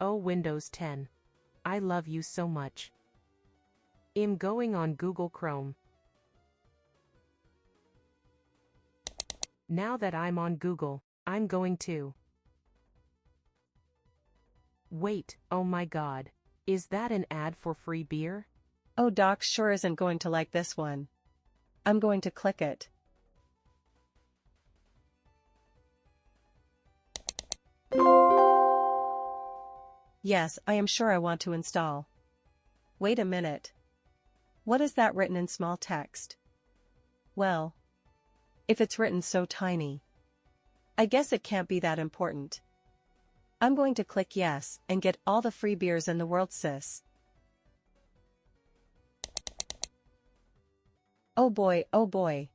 Oh Windows 10. I love you so much. I'm going on Google Chrome. Now that I'm on Google, I'm going to. Wait, oh my god. Is that an ad for free beer? Oh, doxx sure isn't going to like this one. I'm going to click it. Yes, I am sure I want to install. Wait a minute. What is that written in small text? Well, if it's written so tiny, I guess it can't be that important. I'm going to click yes and get all the free beers in the world, sis. Oh boy, oh boy.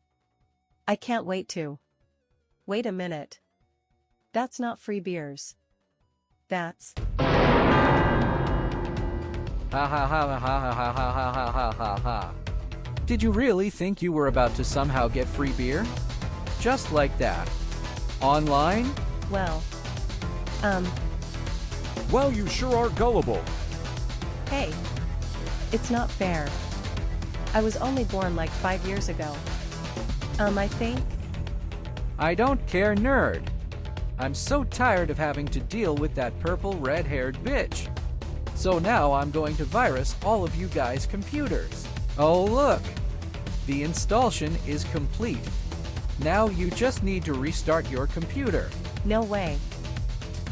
I can't wait to. Wait a minute. That's not free beers. That's. Ha ha ha ha ha ha ha ha ha ha ha. Did you really think you were about to somehow get free beer? Just like that. Online? Well, Well, you sure are gullible. hey. It's not fair. I was only born like 5 years ago. I think. I don't care, nerd. I'm so tired of having to deal with that purple red-haired bitch. So now I'm going to virus all of you guys' computers. Oh look! The installation is complete. Now you just need to restart your computer. No way.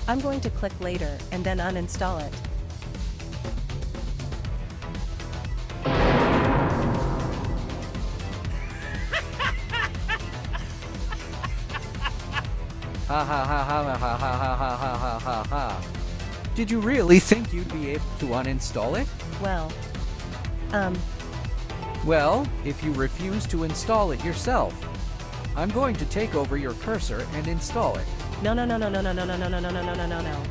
I'm going to click later and then uninstall it. Ha ha ha ha ha ha ha ha ha ha ha ha. Did you really think you'd be able to uninstall it? Well, Well, if you refuse to install it yourself, I'm going to take over your cursor and install it. no no no no no no no no no no no no no no no.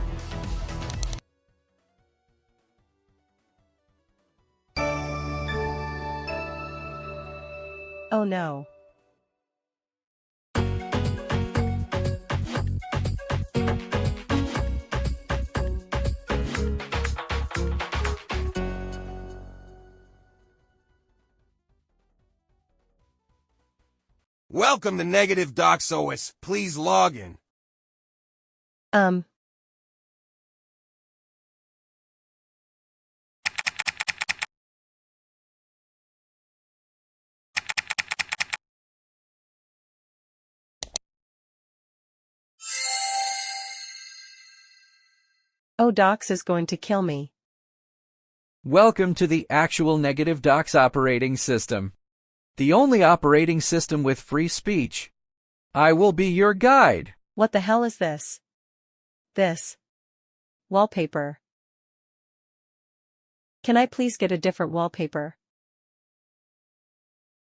Oh no. Welcome to Negative doxx. Please log in. Oh, doxx is going to kill me. Welcome to the actual Negative doxx operating system. The only operating system with free speech. I will be your guide. What the hell is this? This. Wallpaper. Can I please get a different wallpaper?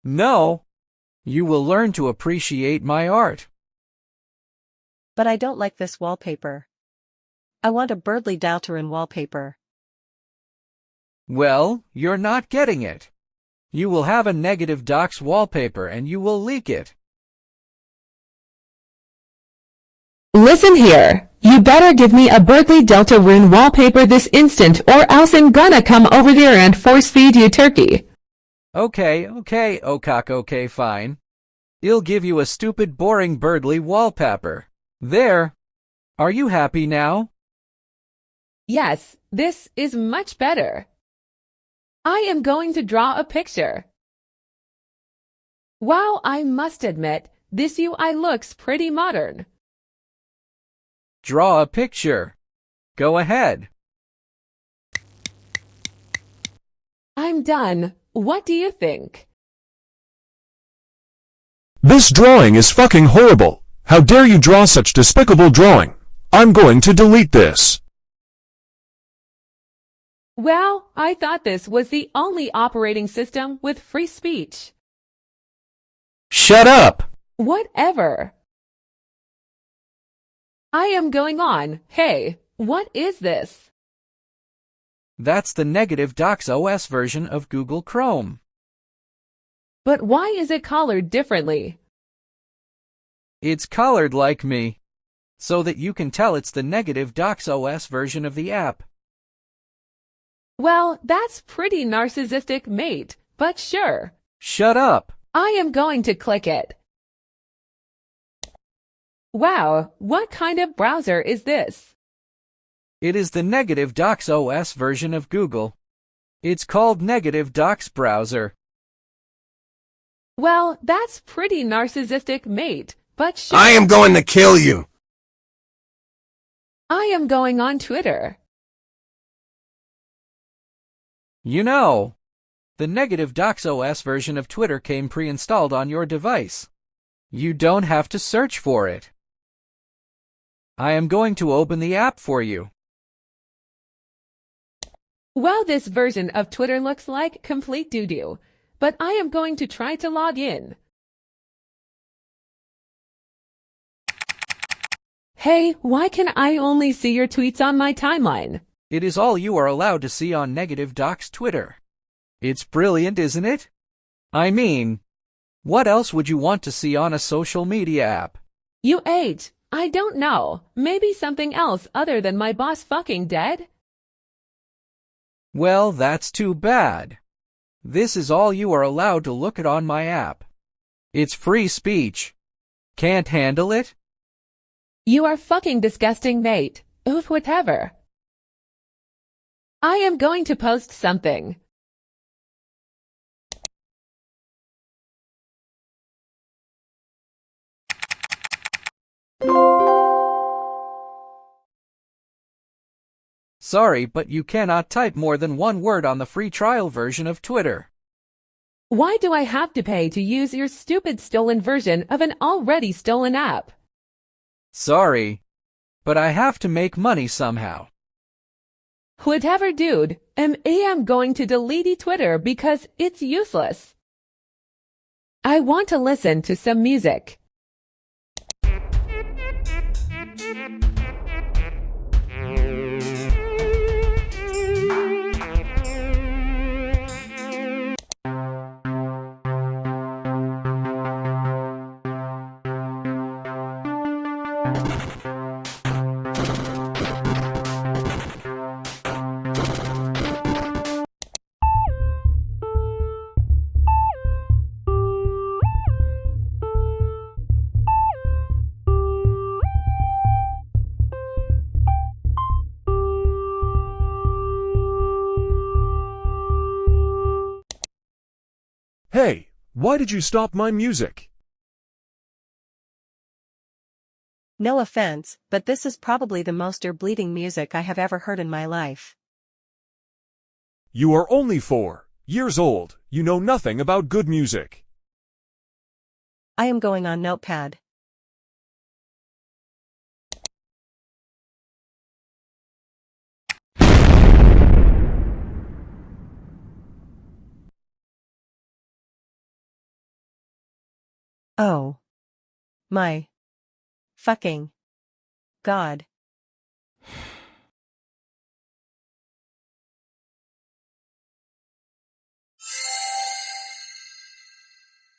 No. You will learn to appreciate my art. But I don't like this wallpaper. I want a Birdly Dalterin wallpaper. Well, you're not getting it. You will have a Negative doxx wallpaper and you will leak it. Listen here, you better give me a Berkeley Delta Rune wallpaper this instant or else I'm gonna come over there and force feed you turkey. Okay, Okak, okay, fine. I'll give you a stupid boring Birdly wallpaper. There. Are you happy now? Yes, this is much better. I am going to draw a picture. Wow, I must admit, this UI looks pretty modern. Draw a picture. Go ahead. I'm done. What do you think? This drawing is fucking horrible. How dare you draw such despicable drawing? I'm going to delete this. Well, I thought this was the only operating system with free speech. Shut up! Whatever. I am going on. Hey, what is this? That's the Negative doxx OS version of Google Chrome. But why is it colored differently? It's colored like me. so that you can tell it's the negative doxx version of the app. Well, that's pretty narcissistic, mate, but sure. Shut up. I am going to click it. Wow, what kind of browser is this? It is the negative doxx version of Google. It's called negative doxx browser. Well, that's pretty narcissistic, mate, but sure. I am going to kill you. I am going on Twitter. You know, the negative doxx version of Twitter came pre-installed on your device. You don't have to search for it. I am going to open the app for you. Well, this version of Twitter looks like complete doo-doo, but I am going to try to log in. Hey, why can I only see your tweets on my timeline? It is all you are allowed to see on negative doxx Twitter. It's brilliant, isn't it? I mean, what else would you want to see on a social media app? You ate. I don't know. Maybe something else other than my boss fucking dead? Well, that's too bad. This is all you are allowed to look at on my app. It's free speech. Can't handle it? You are fucking disgusting, mate. Oof, whatever. I am going to post something. Sorry, but you cannot type more than one word on the free trial version of Twitter. Why do I have to pay to use your stupid stolen version of an already stolen app? Sorry, but I have to make money somehow. Whatever, dude. I am going to delete Twitter because it's useless. I want to listen to some music. Hey, why did you stop my music? No offense, but this is probably the most ear-bleeding music I have ever heard in my life. You are only 4 years old. You know nothing about good music. I am going on Notepad. Oh. My. Fucking. God.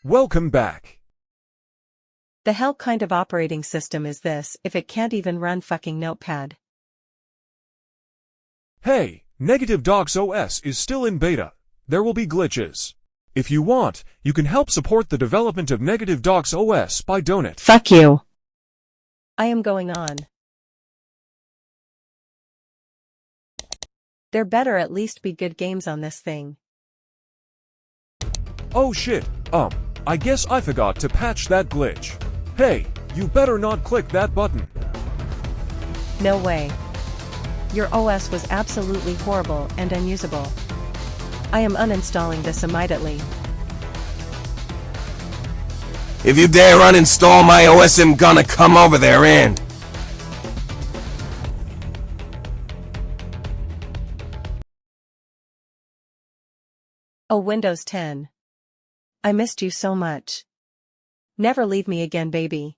Welcome back. The hell kind of operating system is this if it can't even run fucking Notepad? Hey, negative doxx is still in beta. There will be glitches. If you want, you can help support the development of negative doxx by donate. Fuck you. I am going on. There better at least be good games on this thing. Oh shit, I guess I forgot to patch that glitch. Hey, you better not click that button. No way. Your OS was absolutely horrible and unusable. I am uninstalling this immediately. If you dare uninstall my OS, I'm gonna come over there and... Oh, Windows 10. I missed you so much. Never leave me again, baby.